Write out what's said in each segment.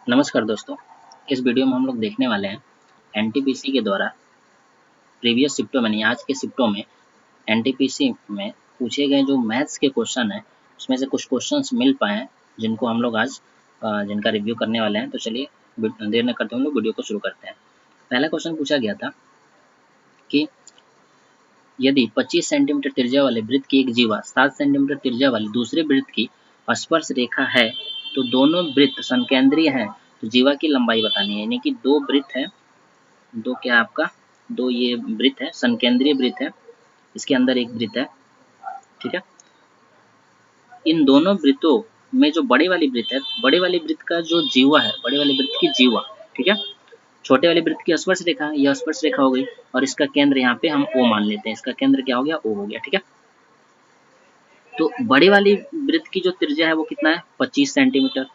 नमस्कार दोस्तों, इस वीडियो में हम लोग देखने वाले हैं एनटीपीसी के द्वारा प्रीवियस शिफ्टों में, आज के शिफ्टों में एनटीपीसी में पूछे गए जो मैथ्स के क्वेश्चन हैं उसमें से कुछ क्वेश्चंस मिल पाए हैं जिनको हम लोग आज जिनका रिव्यू करने वाले हैं। तो चलिए देर न करते हम लोग वीडियो को शुरू करते हैं। पहला क्वेश्चन पूछा गया था कि यदि 25 सेंटीमीटर त्रिज्या वाले वृत्त की एक जीवा 7 सेंटीमीटर त्रिज्या वाले दूसरे वृत्त की स्पर्श रेखा है तो दोनों वृत्त संकेंद्रीय हैं, तो जीवा की लंबाई बतानी है। यानी कि दो वृत्त है, दो क्या है आपका, दो ये वृत्त है, संकेंद्रीय वृत्त है, इसके अंदर एक वृत्त है, ठीक है। इन दोनों वृत्तों में जो बड़े वाली वृत्त है, बड़े वाली वृत्त का जो जीवा है, बड़े वाली वृत्त की जीवा, ठीक है, छोटे वाले वृत्त की स्पर्श रेखा, यह स्पर्श रेखा हो गई और इसका केंद्र यहाँ पे हम O मान लेते हैं, इसका केंद्र क्या हो गया, O हो गया, ठीक है। तो बड़ी वाली वृत्त की जो त्रिज्या है वो कितना है, 25 सेंटीमीटर।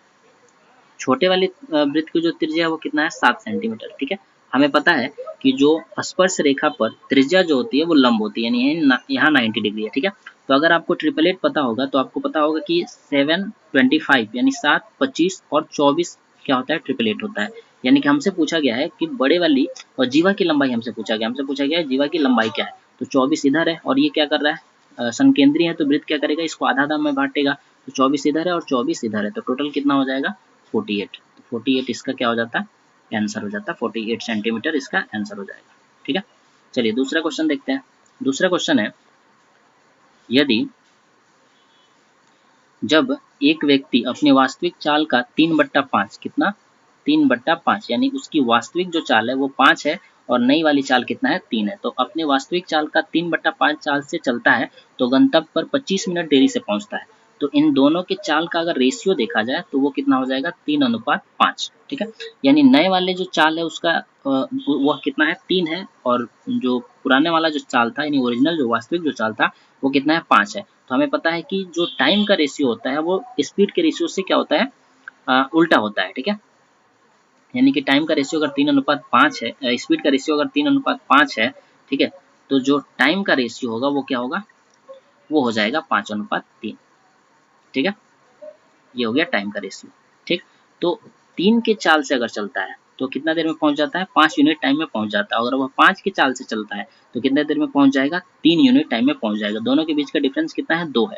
छोटे वाले वृत्त की जो त्रिज्या है वो कितना है, 7 सेंटीमीटर, ठीक है। हमें पता है कि जो स्पर्श रेखा पर त्रिज्या जो होती है वो लंब होती है, यानी यहाँ 90 डिग्री है, ठीक है। तो अगर आपको 888 पता होगा तो आपको पता होगा कि 725 यानी 7, 25 और 24 क्या होता है, 888 होता है। यानी कि हमसे पूछा गया है कि बड़े वाली और जीवा की लंबाई हमसे पूछा गया है जीवा की लंबाई क्या है। तो 24 इधर है और ये क्या कर रहा है, संकेंद्रीय है, तो वृत्त क्या करेगा, इसको आधा आधा में बांटेगा। तो 24 इधर है और 24 इधर है, तो टोटल कितना हो जाएगा, 48। 48 इसका क्या हो जाता है, आंसर हो जाता है 48 सेंटीमीटर, इसका आंसर हो जाएगा, ठीक है। चलिए दूसरा क्वेश्चन देखते हैं। दूसरा क्वेश्चन है, यदि जब एक व्यक्ति अपनी वास्तविक चाल का 3/5 कितना, 3/5 यानी उसकी वास्तविक जो चाल है वो 5 है और नई वाली चाल कितना है, 3 है। तो अपने वास्तविक चाल का 3/5 चाल से चलता है तो गंतव्य पर 25 मिनट देरी से पहुंचता है। तो इन दोनों के चाल का अगर रेशियो देखा जाए तो वो कितना हो जाएगा, 3:5, ठीक है। यानी नए वाले जो चाल है उसका वह कितना है, 3 है, और जो पुराने वाला जो चाल था यानी ओरिजिनल जो वास्तविक जो चाल था वो कितना है, 5 है। तो हमें पता है कि जो टाइम का रेशियो होता है वो स्पीड के रेशियो से क्या होता है, उल्टा होता है, ठीक है। यानी कि टाइम का रेशियो अगर 3:5 है, स्पीड का रेशियो अगर 3:5 है, ठीक है, तो जो टाइम का रेशियो होगा वो क्या होगा, वो हो जाएगा 5:3, ठीक है। ये हो गया टाइम का रेशियो, ठीक। तो 3 के चाल से अगर चलता है तो कितना देर में पहुंच जाता है, 5 यूनिट टाइम में पहुंच जाता है। अगर वह 5 के चाल से चलता है तो कितने देर में पहुंच जाएगा, 3 यूनिट टाइम में पहुंच जाएगा। दोनों के बीच का डिफरेंस कितना है, 2 है,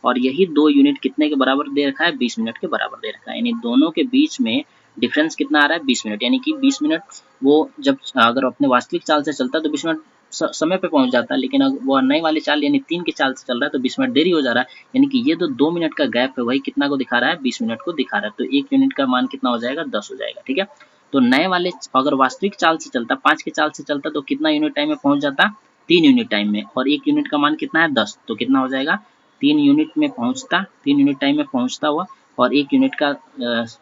और यही 2 यूनिट कितने के बराबर दे रखा है, 20 मिनट के बराबर दे रखा है। यानी दोनों के बीच में डिफरेंस कितना आ रहा है, 20 मिनट। यानी कि 20 मिनट वो जब अगर अपने वास्तविक चाल से चलता है तो 20 मिनट समय पे पहुंच जाता है, लेकिन अगर वो नई वाली चाल यानी 3 की चाल से चल रहा है तो 20 मिनट देरी हो जा रहा है। यानी कि ये जो 2 मिनट का गैप है वही कितना को दिखा रहा है, 20 मिनट को दिखा रहा है। तो 1 यूनिट का मान कितना हो जाएगा, 10 हो जाएगा, ठीक है। तो नए वाले अगर वास्तविक चाल से चलता, 5 के चाल से चलता तो कितना यूनिट टाइम में पहुंच जाता, 3 यूनिट टाइम में, और 1 यूनिट का मान कितना है, 10। तो कितना हो जाएगा, 3 यूनिट में पहुंचता, 3 यूनिट टाइम में पहुंचता हुआ, और 1 यूनिट का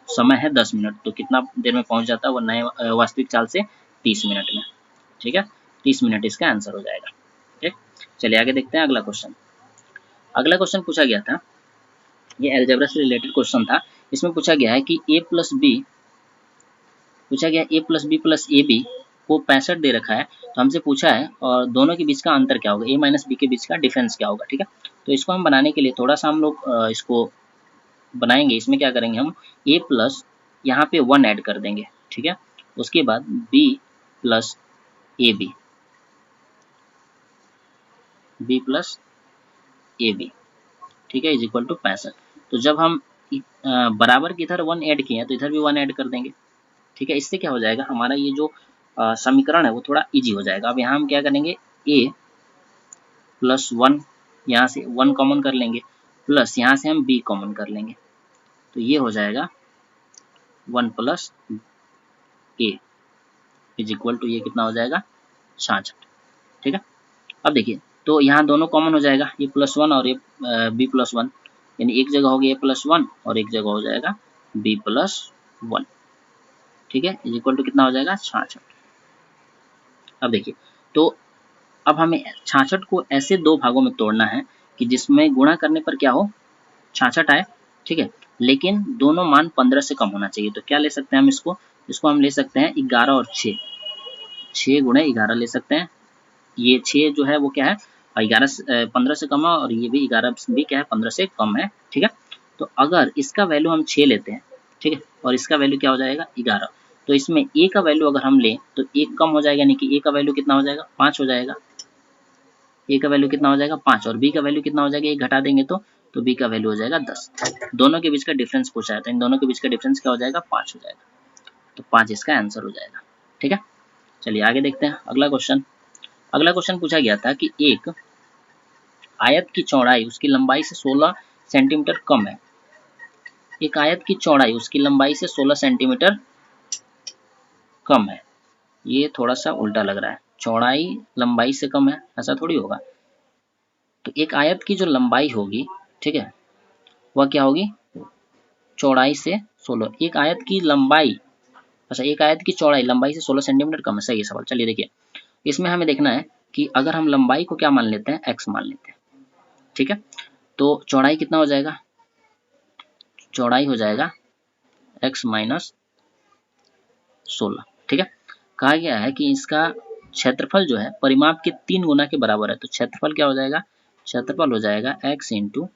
समय है 10 मिनट, तो कितना देर में पहुंच जाता है वो नए वास्तविक चाल से, 30 मिनट में, ठीक है। 30 मिनट इसका आंसर हो जाएगा, ठीक। चलिए आगे देखते हैं अगला क्वेश्चन। अगला क्वेश्चन पूछा गया था, ये अलजेब्रा से रिलेटेड क्वेश्चन था। इसमें पूछा गया है कि a प्लस बी, पूछा गया a plus B plus A B को 65 दे रखा है। तो हमसे पूछा है और दोनों के बीच का अंतर क्या होगा, a माइनस बी के बीच का डिफरेंस क्या होगा, ठीक है। तो इसको हम बनाने के लिए थोड़ा सा हम लोग इसको बनाएंगे। इसमें क्या करेंगे, हम a प्लस यहाँ पे 1 ऐड कर देंगे, ठीक है। उसके बाद b plus A B plus A B, ठीक है, इज इक्वल टू 65। तो जब हम बराबर की इधर 1 ऐड किए हैं तो इधर भी 1 ऐड कर देंगे, ठीक है। इससे क्या हो जाएगा, हमारा ये जो समीकरण है वो थोड़ा इजी हो जाएगा। अब यहाँ हम क्या करेंगे, a प्लस 1, यहाँ से 1 कॉमन कर लेंगे, प्लस यहाँ से हम b कॉमन कर लेंगे, तो ये हो जाएगा 1 plus a is equal to, ये कितना हो जाएगा, 66, ठीक है। अब देखिए, तो यहाँ दोनों कॉमन हो जाएगा, ये +1 और ये b प्लस 1, यानी एक जगह हो गया a+1 और एक जगह हो जाएगा b+1, ठीक है, इज इक्वल टू कितना हो जाएगा, 66। अब देखिए, तो अब हमें 66 को ऐसे दो भागों में तोड़ना है कि जिसमें गुणा करने पर क्या हो, 66 आए, ठीक है, लेकिन दोनों मान 15 से कम होना चाहिए। तो क्या ले सकते हैं हम इसको हम ले सकते हैं 11 और 6, 6 गुणे 11 ले सकते हैं। ये 6 जो है वो क्या है, 15 से कम है, और ये भी 11 भी क्या है, 15 से कम है, ठीक है। तो अगर इसका वैल्यू हम 6 लेते हैं, ठीक है, और इसका वैल्यू क्या हो जाएगा 11। तो इसमें ए का वैल्यू अगर हम लें तो एक कम हो जाएगा, यानी कि ए का वैल्यू कितना हो जाएगा 5 हो जाएगा। ए का वैल्यू कितना हो जाएगा 5, और बी का वैल्यू कितना हो जाएगा, एक घटा देंगे तो बी का वैल्यू हो जाएगा 10। दोनों के बीच का डिफरेंस पूछा है, तो इन दोनों के बीच का डिफरेंस क्या हो जाएगा 5 हो जाएगा, तो 5 इसका आंसर हो जाएगा। ठीक है, चलिए आगे देखते हैं अगला क्वेश्चन। अगला क्वेश्चन पूछा गया था कि एक आयत की चौड़ाई उसकी लंबाई से 16 सेंटीमीटर कम है। एक आयत की चौड़ाई उसकी लंबाई से 16 सेंटीमीटर कम है। ये थोड़ा सा उल्टा लग रहा है, चौड़ाई लंबाई से कम है, ऐसा थोड़ी होगा। तो एक आयत की जो लंबाई होगी, ठीक है, वह क्या होगी चौड़ाई से 16। एक आयत की लंबाई, अच्छा एक आयत की चौड़ाई लंबाई से 16 सेंटीमीटर कम है, सही है सवाल। चलिए देखिए, इसमें हमें देखना है कि अगर हम लंबाई को क्या मान लेते हैं, x मान लेते हैं, ठीक है, तो चौड़ाई कितना हो जाएगा, चौड़ाई हो जाएगा x माइनस 16। ठीक है, कहा गया है कि इसका क्षेत्रफल जो है परिमाप के 3 गुना के बराबर है। तो क्षेत्रफल क्या हो जाएगा, क्षेत्रफल हो जाएगा x इंटू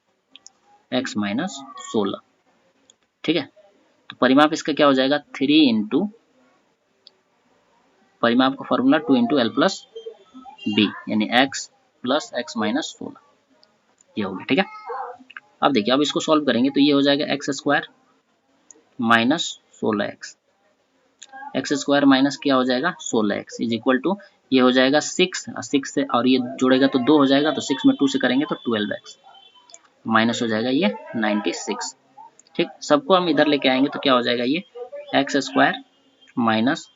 एक्स माइनस 16। ठीक है, तो परिमाप इसका क्या हो जाएगा 3 इंटू, परिमाप का formula 2 into L plus B, यानी x प्लस एक्स माइनस 16, ये हो गया। ठीक है, अब देखिए, अब इसको सॉल्व करेंगे तो ये हो जाएगा x square minus 16x, x square minus क्या हो जाएगा 16x इज इक्वल टू, ये हो जाएगा 6 से, और ये जोड़ेगा तो 2 हो जाएगा, तो 6 में 2 से करेंगे तो 12x, माइनस हो जाएगा ये 96। ठीक, सबको हम इधर लेके आएंगे तो क्या हो जाएगा, ये x square minus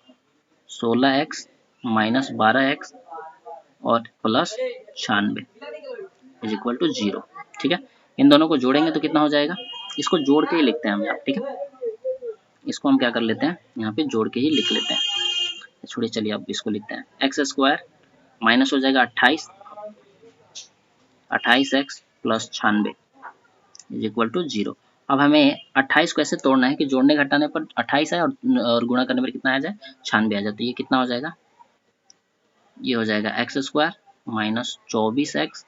16x minus 12x और प्लस 96 इज इक्वल टू 0। ठीक है, इन दोनों को जोड़ेंगे तो कितना हो जाएगा, इसको जोड़ के ही लिखते हैं हम यहाँ। ठीक है, इसको हम क्या कर लेते हैं, यहाँ पे जोड़ के ही लिख लेते हैं। छोड़िए, चलिए अब इसको लिखते हैं, एक्स स्क्वायर माइनस हो जाएगा 28x plus 96 is equal to 0। अब हमें 28 को ऐसे तोड़ना है कि जोड़ने घटाने पर 28 आए और गुणा करने पर कितना आ जाए 96 आ जाए। तो ये कितना हो जाएगा, ये हो जाएगा x square minus 24x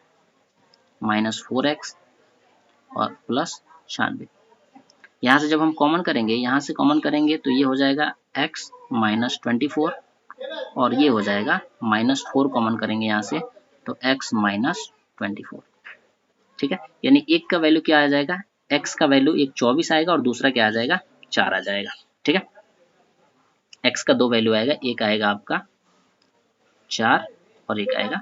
minus 4x और प्लस 96। यहाँ से जब हम कॉमन करेंगे, यहाँ से कॉमन करेंगे तो ये हो जाएगा x माइनस 24, और ये हो जाएगा माइनस 4 कॉमन करेंगे यहाँ से तो x माइनस 24। ठीक है, यानी एक का वैल्यू क्या आ जाएगा, x का वैल्यू एक 24 आएगा और दूसरा क्या आ जाएगा 4 आ जाएगा। ठीक है, x का दो वैल्यू आएगा, एक आएगा आपका 4 और एक आएगा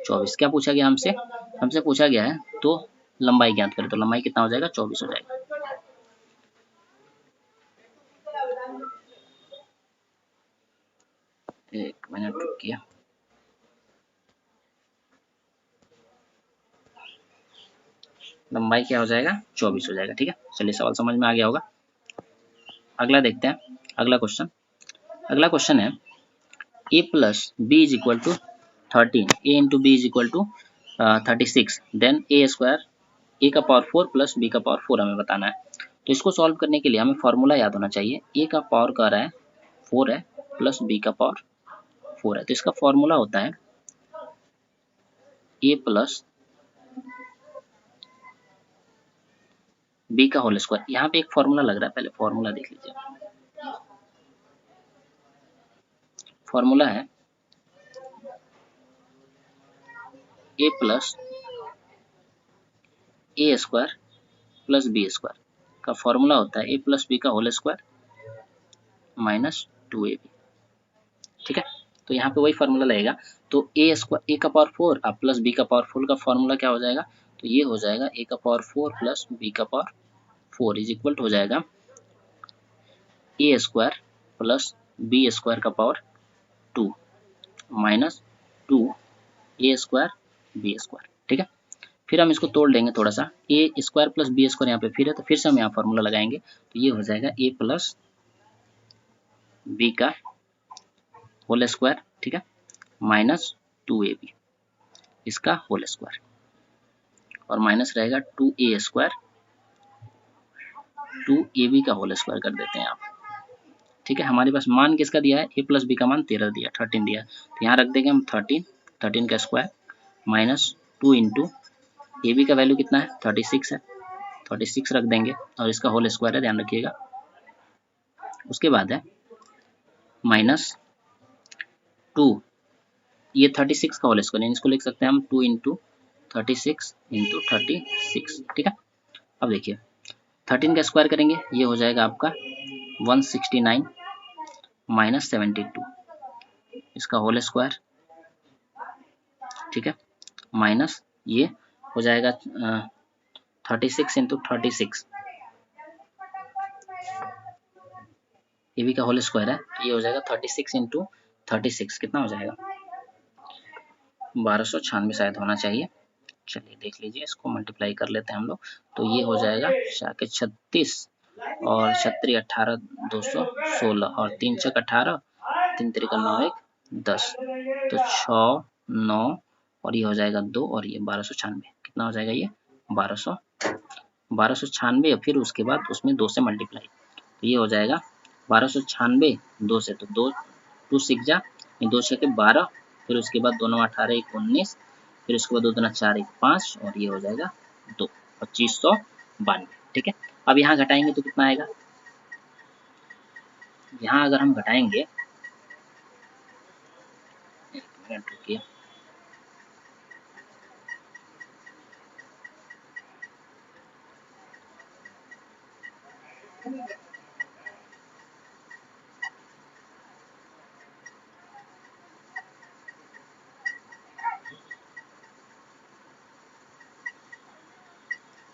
24। क्या पूछा गया हमसे, हमसे पूछा गया है तो लंबाई ज्ञात करें, तो लंबाई कितना हो जाएगा 24 हो जाएगा। एक मिनट रुकिए, लंबाई क्या हो जाएगा 24 हो जाएगा। ठीक है, चलिए सवाल समझ में आ गया होगा। अगला देखते हैं, अगला क्वेश्चन। अगला क्वेश्चन है a plus B is equal to 13, a into B is equal to 36, then A square A का पावर 4 प्लस बी का पावर 4 हमें बताना है। तो इसको सॉल्व करने के लिए हमें फॉर्मूला याद होना चाहिए, ए का पावर का रहा है 4 है प्लस बी का पावर 4 है। तो इसका फॉर्मूला होता है ए प्लस बी का होल स्क्वायर। यहाँ पे एक फॉर्मूला लग रहा है, पहले फॉर्मूला देख लीजिए। फॉर्मूला है ए प्लस ए स्क्वायर प्लस बी स्क्वायर का फॉर्मूला होता है ए प्लस बी का होल स्क्वायर माइनस 2ab। ठीक है, तो यहाँ पे वही फॉर्मूला लगेगा। तो ए स्क्वायर ए का पावर 4 अब प्लस बी का पावर 4 का फॉर्मूला क्या हो जाएगा, तो ये हो जाएगा ए का पावर 4 प्लस बी का पावर 4 इज इक्वल हो जाएगा ए स्क्वायर प्लस बी स्क्वायर का पावर 2 माइनस 2 ए स्क्वायर बी स्क्वायर। ठीक है, फिर हम इसको तोड़ लेंगे थोड़ा सा, ए स्क्वायर प्लस बी स्क्वायर यहाँ पे फिर है, तो फिर से हम यहाँ फॉर्मूला लगाएंगे, तो ये हो जाएगा ए प्लस बी का होल स्क्वायर, ठीक है, माइनस 2ab इसका होल स्क्वायर, और माइनस रहेगा 2a स्क्वायर 2ab का होल स्क्वायर कर देते हैं आप। ठीक है, हमारे पास मान किसका दिया है, ए प्लस बी का मान 13 दिया, 13 दिया, तो यहाँ रख देंगे हम 13 का square minus 2 into A B का वैल्यू कितना है 36 है, 36 रख देंगे, और इसका होल स्क्वायर है, ध्यान रखिएगा उसके बाद है -2, ये 36 का होल स्क्वायर, यानी इसको लिख सकते हैं हम 2 इंटू 36 इंटू 36, ठीक है। अब देखिए 13 का स्क्वायर करेंगे, ये हो जाएगा आपका 169 माइनस 72, इसका होल स्क्वायर, ठीक है, माइनस ये हो जाएगा 36 इंटू 36, ये भी का होल स्क्वायर है, ये हो जाएगा 36 इंटू 36, कितना हो जाएगा 1296 शायद होना चाहिए। चलिए देख लीजिए, इसको मल्टीप्लाई कर लेते हैं हम लोग, तो ये हो जाएगा 36 और 36 18 216 और 3 छक 18, 3 त्रिका 9 1 10, तो 6 9 और ये हो जाएगा 2 और ये 1296, कितना हो जाएगा ये 1296, और फिर उसके बाद उसमें 2 से मल्टीप्लाई, तो ये हो जाएगा 1296 2 से, तो 2 6 जा 2 6 के 12, फिर उसके बाद 2 9 18 1 19, फिर उसके बाद 2 दूना 4 1 5 और ये हो जाएगा 2, 2592, ठीक है। अब यहाँ घटाएंगे तो कितना आएगा, यहाँ अगर हम घटाएंगे, एक मिनट रुकिए,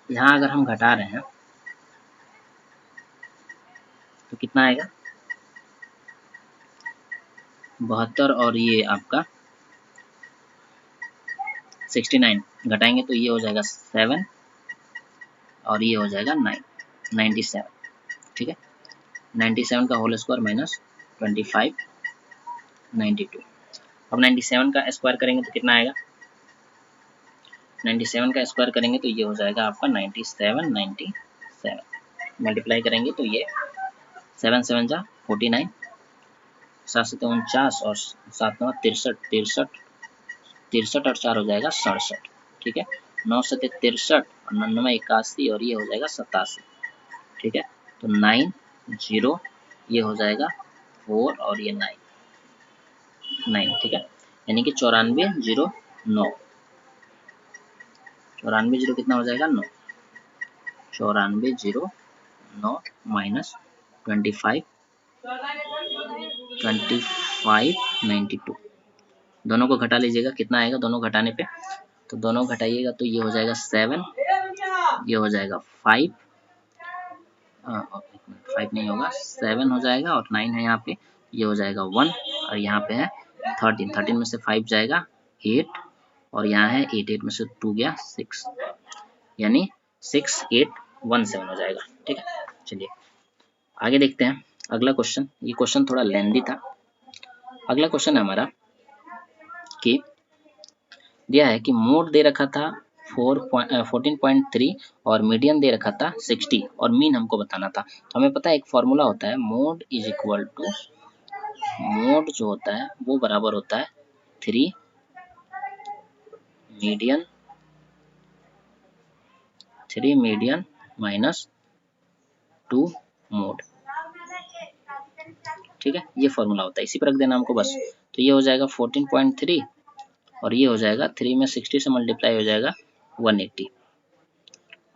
यहाँ अगर हम घटा रहे हैं तो कितना आएगा 72 और ये आपका 69, घटाएंगे तो ये हो जाएगा 7 और ये हो जाएगा 9 97, ठीक है। 97 का होल स्क्वायर माइनस 25 92, अब 97 का स्क्वायर करेंगे तो कितना आएगा, 97 का स्क्वायर करेंगे तो ये हो जाएगा आपका 97 मल्टीप्लाई करेंगे तो ये 7 7 जा 49, 7 7 49 और 7 9 63 63 और 4 हो जाएगा 67, ठीक है। 9 7 63 और 99 81 और ये हो जाएगा 87, ठीक है। तो 9 0 ये हो जाएगा 4 और ये 9 ठीक है, यानी कि 94 0 9, 94 0 कितना हो जाएगा 9, 94 0 9 माइनस 25 92, दोनों को घटा लीजिएगा, कितना आएगा दोनों घटाने पे, तो दोनों घटाइएगा तो ये हो जाएगा 7, ये हो जाएगा 5, 5 नहीं होगा 7 हो जाएगा और 9 है यहाँ पे, ये हो जाएगा 1 और यहाँ पे है 13 में से 5 जाएगा 8 और यहाँ है 8 में से 2 गया 6, यानी 6817 हो जाएगा, ठीक है। चलिए आगे देखते हैं अगला क्वेश्चन, ये क्वेश्चन थोड़ा लेंदी था। अगला क्वेश्चन है हमारा कि दिया है कि मोड दे रखा था 14.3 और मीडियन दे रखा था 60 और मीन हमको बताना था। तो हमें पता है एक फॉर्मूला होता है, mode is equal to, mode जो होता है वो बराबर होता है 3 मीडियन माइनस 2 मोड, ठीक है, ये फॉर्मूला होता है, इसी पर रख देना हमको बस। तो ये हो जाएगा 14.3 और ये हो जाएगा 3 में 60 से मल्टीप्लाई हो जाएगा 180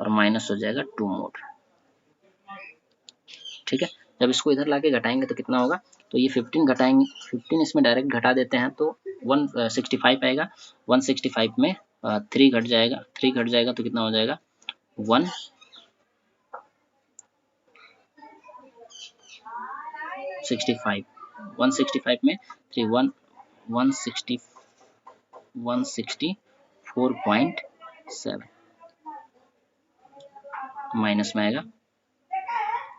और माइनस हो जाएगा 2 मोड, ठीक है। जब इसको इधर लाके घटाएंगे तो कितना होगा, तो ये 15 घटाएंगे, 15 इसमें डायरेक्ट घटा देते हैं तो 165 आएगा, 165 में 3 घट जाएगा, 3 घट जाएगा तो कितना हो जाएगा 165, 165 में 3 164.7 माइनस में आएगा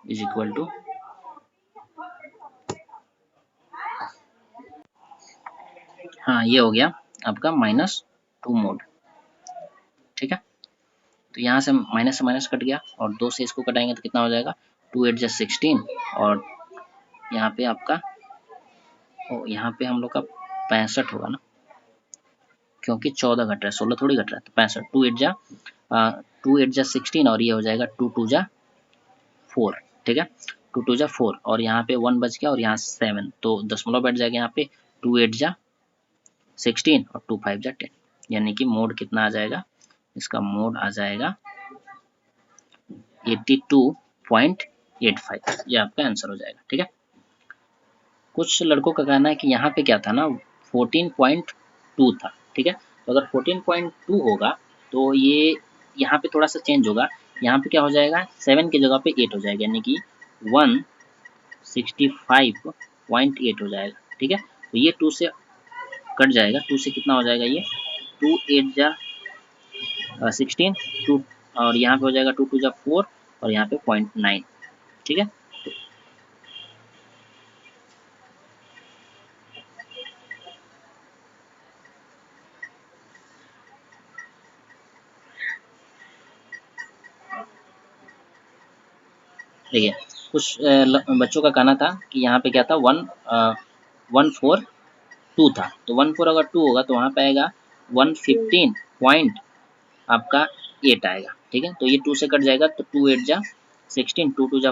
इज इक्वल टू, हाँ ये हो गया आपका -2 मोड, ठीक है। तो यहाँ से माइनस कट गया और 2 से इसको कटाएंगे तो कितना हो जाएगा 2 8 जा 16 और यहाँ पे आपका यहाँ पे हम लोग का 65 होगा ना, क्योंकि 14 घट रहा है 16 थोड़ी घट रहा है, तो 65 2 8 जा 16 और ये हो जाएगा 2 2 जा 4, ठीक है, 2 2 जा 4 और यहाँ पे 1 बच गया और यहाँ 7, तो दशमलव बैठ जाएगा यहाँ पे। 2 8 जा 16 और 2 5 जा 10, यानी कि मोड कितना आ जाएगा, इसका मोड आ जाएगा 82.85, ये आपका आंसर हो जाएगा। ठीक है, कुछ लड़कों का कहना है कि यहाँ पे क्या था ना 14.2 था। ठीक है, तो अगर 14.2 होगा तो ये यहाँ पे थोड़ा सा चेंज होगा, यहाँ पे क्या हो जाएगा 7 की जगह पे 8 हो जाएगा, यानी कि 165.8 हो जाएगा। ठीक है, तो ये 2 से कट जाएगा, 2 से कितना हो जाएगा ये 2 8 जा 16, 2 और यहाँ पे हो जाएगा 2 2 जा 4 और यहाँ पे 0.9। ठीक है, देखिए कुछ बच्चों का कहना था कि यहाँ पे क्या था 142 था, तो 14 अगर 2 होगा तो वहाँ पे आएगा 115 पॉइंट आपका 8 आएगा। ठीक है, तो ये 2 से कट जाएगा, तो 2 8 जा 16, 2 2 जा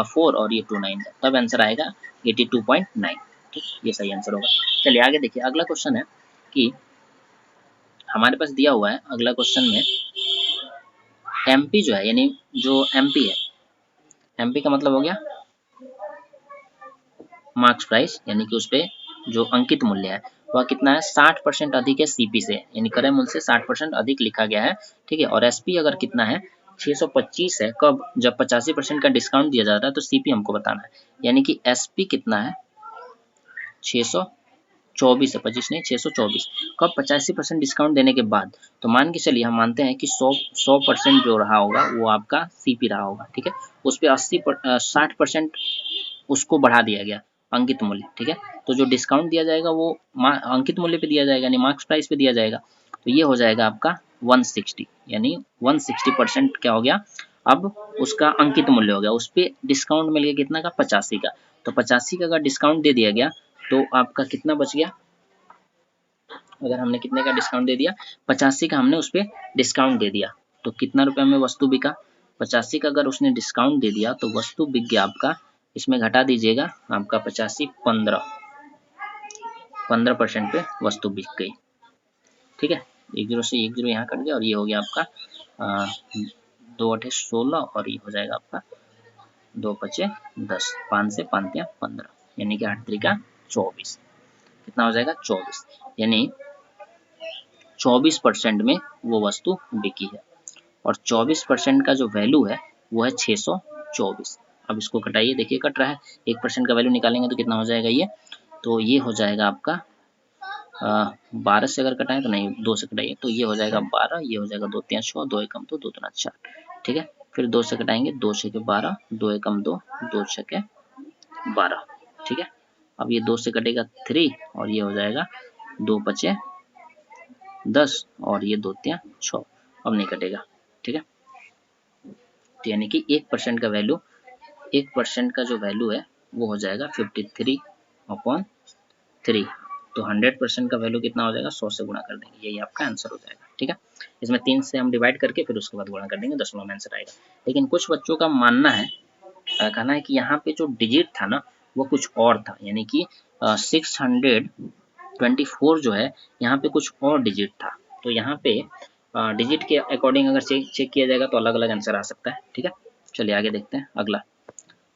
4 और ये 2 9 जा, तब आंसर आएगा 82.9। ठीक, ये सही आंसर होगा। चलिए आगे देखिए, अगला क्वेश्चन है कि हमारे पास दिया हुआ है अगला क्वेश्चन में एमपी जो है, यानी जो एमपी है, एमपी का मतलब हो गया मार्क्स प्राइस, यानी कि उस पे जो अंकित मूल्य है वह कितना है 60% अधिक है सीपी से, यानी क्रय मूल्य से 60% अधिक लिखा गया है। ठीक है, और एसपी अगर कितना है 625 है, कब, जब 85% का डिस्काउंट दिया जाता है, तो सीपी हमको बताना है, यानी कि एसपी कितना है 624 है, 25 नहीं 624, कब 85% डिस्काउंट देने के बाद। तो मान के चलिए हम मानते हैं कि 100% जो रहा होगा वो आपका सीपी रहा होगा। ठीक है, उस पर 60% उसको बढ़ा दिया गया अंकित मूल्य। ठीक है, तो जो डिस्काउंट दिया जाएगा वो अंकित मूल्य पे दिया जाएगा, यानी मार्क्स प्राइस पे दिया जाएगा, तो ये हो जाएगा आपका 160, यानी 160% क्या हो गया, अब उसका अंकित मूल्य हो गया, उस पर डिस्काउंट मिल गया कितना का 85 का, तो 85 का अगर डिस्काउंट दे दिया गया तो आपका कितना बच गया, अगर हमने कितने का डिस्काउंट दे दिया 85 का हमने उस पर डिस्काउंट दे दिया, तो कितना रुपये में वस्तु बिका 85 का अगर उसने डिस्काउंट दे दिया तो वस्तु बिक गया आपका, इसमें घटा दीजिएगा आपका 85 15% पे वस्तु बिक गई। ठीक है, 1 0 से 1 0 यहाँ कट गया और ये हो गया आपका 2 8 16 और ये हो जाएगा आपका 2 5 10, 5 से 5 15, यानी कि 8 3 24, कितना हो जाएगा 24, यानी 24% में वो वस्तु बिकी है, और 24% का जो वैल्यू है वो है 624। अब इसको कटाइए, देखिए कट रहा है, 1% का वैल्यू निकालेंगे तो कितना हो जाएगा ये, तो ये हो जाएगा आपका 12 से अगर कटाएं तो नहीं 2 से कटाइए, तो ये हो जाएगा 12, ये हो जाएगा 2 3 6, 2 एकम 2 2 3 4। ठीक है, फिर 2 से कटाएंगे, 2 6 12, 2 एकम 2, 2 6 12। ठीक है, अब ये 2 से कटेगा 3 और ये हो जाएगा 2 5 10 और ये 2 3 6, अब नहीं कटेगा। ठीक है, तो यानी कि 1% का वैल्यू, 1% का जो वैल्यू है वो हो जाएगा 53/3, तो 100% का वैल्यू कितना हो जाएगा 100 से गुणा कर देंगे, यही आपका आंसर हो जाएगा। ठीक है, इसमें 3 से हम डिवाइड करके फिर उसके बाद गुणा कर देंगे, दशमलव में आंसर आएगा। लेकिन कुछ बच्चों का मानना है, कहना है कि यहाँ पे जो डिजिट था ना वो कुछ और था, यानी कि 624 जो है यहाँ पे कुछ और डिजिट था, तो यहाँ पे डिजिट के अकॉर्डिंग अगर चेक किया जाएगा तो अलग अलग आंसर आ सकता है। ठीक है, चलिए आगे देखते हैं।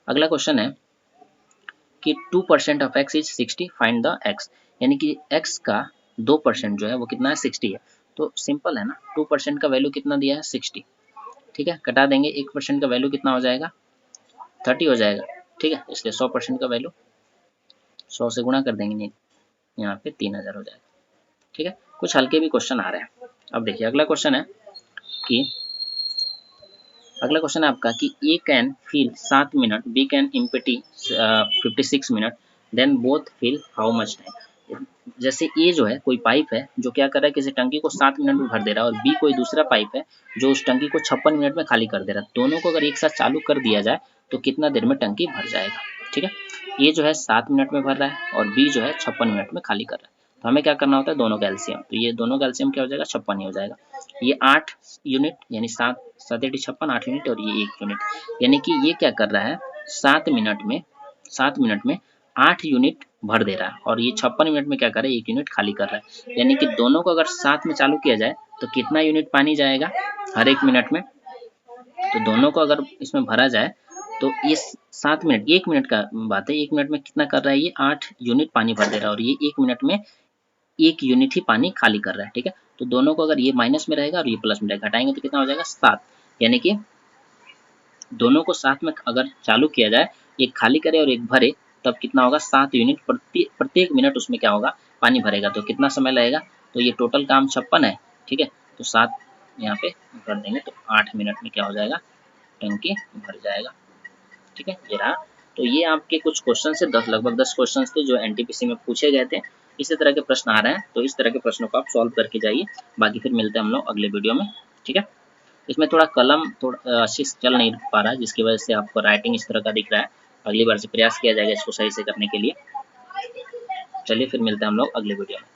अगला क्वेश्चन है कि 2% of x is 60, find the x, यानी कि x का 2% जो है वो कितना है 60 है, तो सिंपल है ना, 2% का वैल्यू कितना दिया है 60। ठीक है, कटा देंगे, 1% का वैल्यू कितना हो जाएगा 30 हो जाएगा। ठीक है, इसलिए 100% का वैल्यू 100 से गुणा कर देंगे, नहीं यहाँ पे 3000 हो जाएगा। ठीक है, कुछ हल्के भी क्वेश्चन आ रहे हैं। अब देखिए अगला क्वेश्चन है आपका कि A can fill 7 minute, B can empty 56 minute, then both fill how much time. जैसे A जो है कोई पाइप है जो क्या कर रहा है, किसी टंकी को 7 मिनट में भर दे रहा है, और B कोई दूसरा पाइप है जो उस टंकी को 56 मिनट में खाली कर दे रहा है। दोनों को अगर एक साथ चालू कर दिया जाए तो कितना देर में टंकी भर जाएगा। ठीक है, A जो है 7 मिनट में भर रहा है और B जो है 56 मिनट में खाली कर रहा है, तो हमें क्या करना होता है दोनों का एलसीएम, तो ये दोनों का एलसीएम क्या हो जाएगा 56 ही हो जाएगा। ये 8 यूनिट यानी 7 7 56 8 यूनिट और ये 1 यूनिट, यानी कि ये क्या कर रहा है 7 मिनट में 8 यूनिट भर दे रहा है और ये 56 मिनट में क्या कर रहा है, 1 यूनिट खाली कर रहा है। यानी कि दोनों को अगर साथ में चालू किया जाए तो कितना यूनिट पानी जाएगा हर 1 मिनट में। तो दोनों को अगर इसमें भरा जाए तो ये 7 मिनट, 1 मिनट का बात है, 1 मिनट में कितना कर रहा है, ये 8 यूनिट पानी भर दे रहा है और ये 1 मिनट में 1 यूनिट ही पानी खाली कर रहा है। ठीक है, तो दोनों को अगर ये माइनस में रहेगा और ये प्लस में रहेगा, हटाएंगे तो कितना हो जाएगा 7। यानी कि दोनों को साथ में अगर चालू किया जाए, एक खाली करे और एक भरे, तब कितना होगा 7 यूनिट प्रत्येक मिनट उसमें क्या होगा, पानी भरेगा। तो कितना समय लगेगा, तो ये टोटल काम 56 है। ठीक है, तो 7 यहाँ पे भर देंगे तो 8 मिनट में क्या हो जाएगा, टंकी भर जाएगा। ठीक है, ये रहा। तो ये आपके कुछ क्वेश्चन से लगभग 10 क्वेश्चन थे जो एनटीपीसी में पूछे गए थे। इसी तरह के प्रश्न आ रहे हैं, तो इस तरह के प्रश्नों को आप सॉल्व करके जाइए। बाकी फिर मिलते हैं हम लोग अगले वीडियो में। ठीक है, इसमें थोड़ा कलम थोड़ा अच्छी चल नहीं पा रहा है, जिसकी वजह से आपको राइटिंग इस तरह का दिख रहा है। अगली बार से प्रयास किया जाएगा इसको सही से करने के लिए। चलिए फिर मिलते हैं हम लोग अगले वीडियो में।